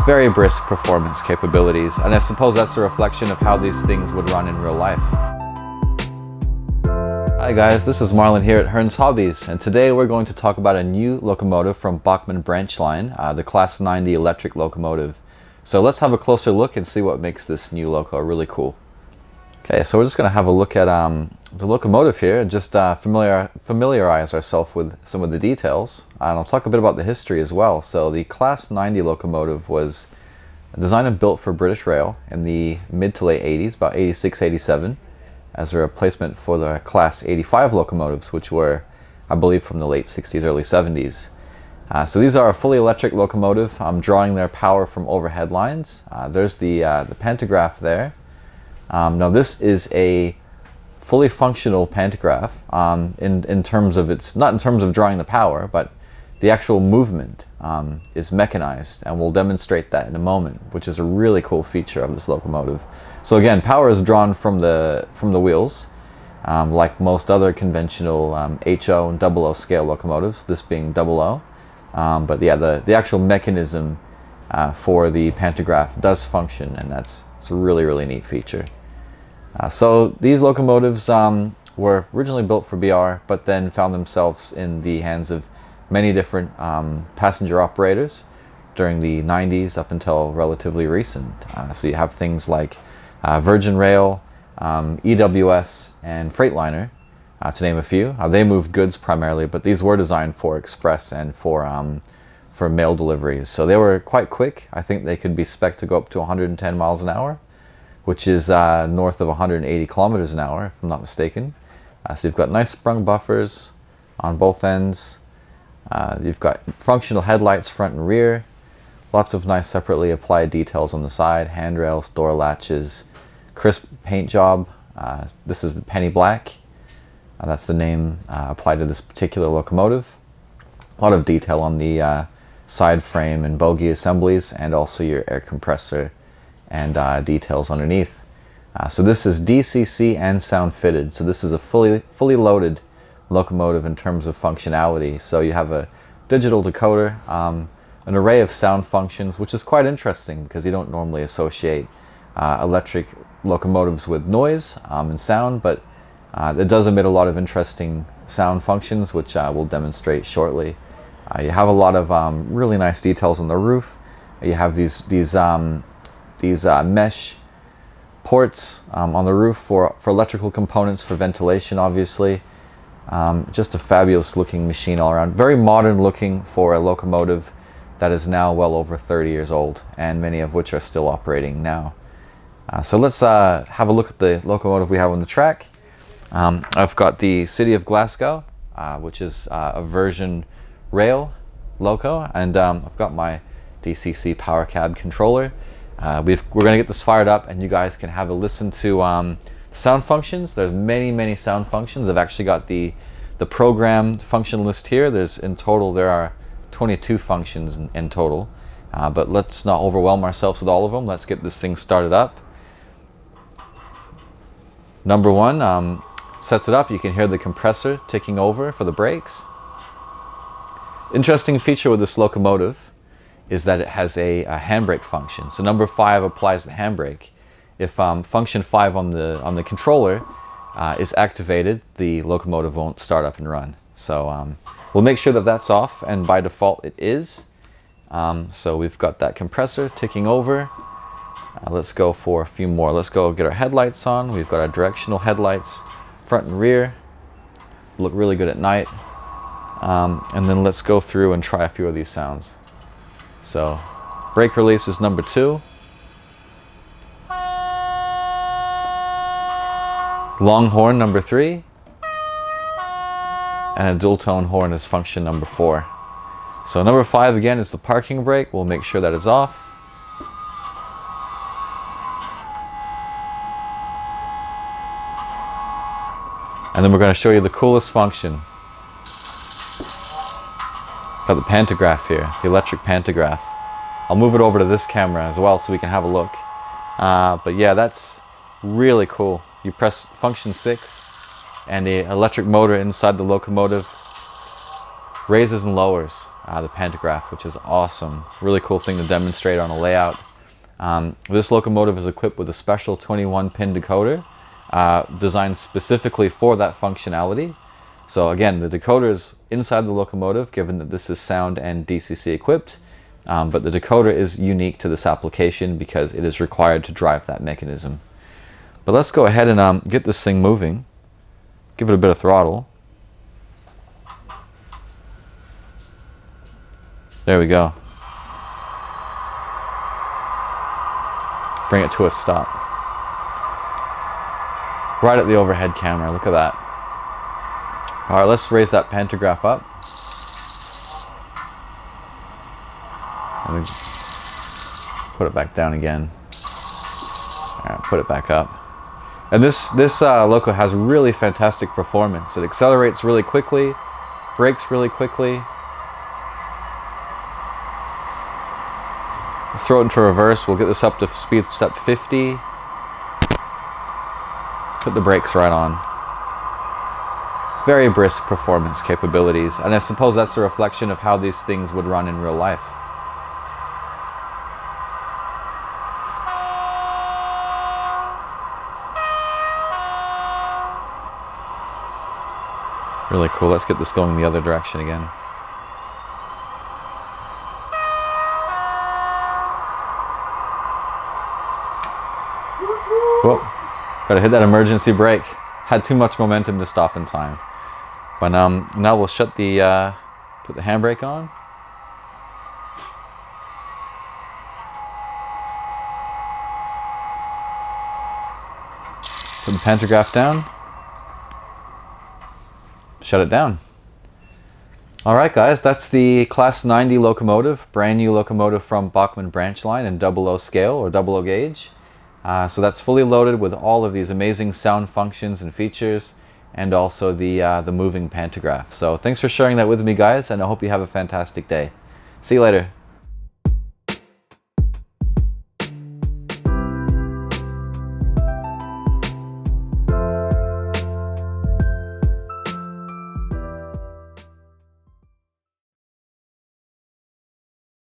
very brisk performance capabilities, and I suppose that's a reflection of how these things would run in real life. Hi guys, this is Marlin here at Hearns Hobbies, and today we're going to talk about a new locomotive from Bachmann Branchline, the Class 90 electric locomotive. So let's have a closer look and see what makes this new loco really cool. Okay, so we're just going to have a look at the locomotive here and just familiarize ourselves with some of the details. And I'll talk a bit about the history as well. So the Class 90 locomotive was designed and built for British Rail in the mid to late 80s, about 86, 87. As a replacement for the Class 85 locomotives, which were, I believe, from the late 60s, early 70s. So these are a fully electric locomotive, drawing their power from overhead lines. There's the pantograph there. Now this is a fully functional pantograph in terms of not in terms of drawing the power, but the actual movement is mechanized, and we'll demonstrate that in a moment, which is a really cool feature of this locomotive. So again, power is drawn from the wheels, like most other conventional HO and 00 scale locomotives, this being 00. But yeah, the actual mechanism for the pantograph does function, and it's a really, really neat feature. So these locomotives were originally built for BR, but then found themselves in the hands of many different passenger operators during the 90s up until relatively recent. So you have things like Virgin Rail, EWS, and Freightliner, to name a few. They moved goods primarily, but these were designed for express and for mail deliveries. So they were quite quick. I think they could be spec'd to go up to 110 miles an hour, which is north of 180 kilometers an hour, if I'm not mistaken. So you've got nice sprung buffers on both ends. You've got functional headlights front and rear. Lots of nice separately applied details on the side, handrails, door latches, crisp paint job. This is the penny black. That's the name applied to this particular locomotive. A lot of detail on the side frame and bogie assemblies, and also your air compressor and details underneath. So this is DCC and sound fitted. So this is a fully loaded locomotive in terms of functionality. So you have a digital decoder, an array of sound functions, which is quite interesting because you don't normally associate electric locomotives with noise and sound, but it does emit a lot of interesting sound functions, which we'll demonstrate shortly. You have a lot of really nice details on the roof. You have these mesh ports on the roof for electrical components, for ventilation, obviously. Just a fabulous looking machine all around. Very modern looking for a locomotive that is now well over 30 years old, and many of which are still operating now. So let's have a look at the locomotive we have on the track. I've got the City of Glasgow, which is a Virgin Rail loco, and I've got my DCC power cab controller. We're going to get this fired up, and you guys can have a listen to sound functions. There's many sound functions. I've actually got the program function list here. In total there are 22 functions in total, but let's not overwhelm ourselves with all of them. Let's get this thing started up. Number one sets it up. You can hear the compressor ticking over for the brakes. Interesting feature with this locomotive is that it has a handbrake function. So number 5 applies the handbrake. If function 5 on the controller is activated, the locomotive won't start up and run. So we'll make sure that that's off, and by default it is. So we've got that compressor ticking over. Let's go for a few more. Let's go get our headlights on. We've got our directional headlights, front and rear. Look really good at night. And then let's go through and try a few of these sounds. So brake release is number 2. Long horn number 3. And a dual tone horn is function number 4. So number 5 again is the parking brake. We'll make sure that it's off. And then we're going to show you the coolest function. Got the pantograph here, the electric pantograph. I'll move it over to this camera as well so we can have a look. But yeah, that's really cool. You press function 6 and the electric motor inside the locomotive raises and lowers. the pantograph, which is awesome. Really cool thing to demonstrate on a layout. This locomotive is equipped with a special 21-pin decoder designed specifically for that functionality. So again, the decoder is inside the locomotive, given that this is sound and DCC equipped, but the decoder is unique to this application because it is required to drive that mechanism. But let's go ahead and get this thing moving. Give it a bit of throttle. There we go. Bring it to a stop. Right at the overhead camera, look at that. Alright, let's raise that pantograph up. And put it back down again. Alright, put it back up. And this loco has really fantastic performance. It accelerates really quickly, brakes really quickly. Throw it into reverse. We'll get this up to speed step 50. Put the brakes right on. Very brisk performance capabilities, and I suppose that's a reflection of how these things would run in real life. Really cool. Let's get this going the other direction again. Whoa, gotta hit that emergency brake. Had too much momentum to stop in time. But now we'll shut the, put the handbrake on. Put the pantograph down. Shut it down. Alright guys, that's the Class 90 locomotive, brand new locomotive from Bachmann Branchline in 00 scale or 00 gauge. So that's fully loaded with all of these amazing sound functions and features, and also the moving pantograph. So thanks for sharing that with me guys, and I hope you have a fantastic day. See you later.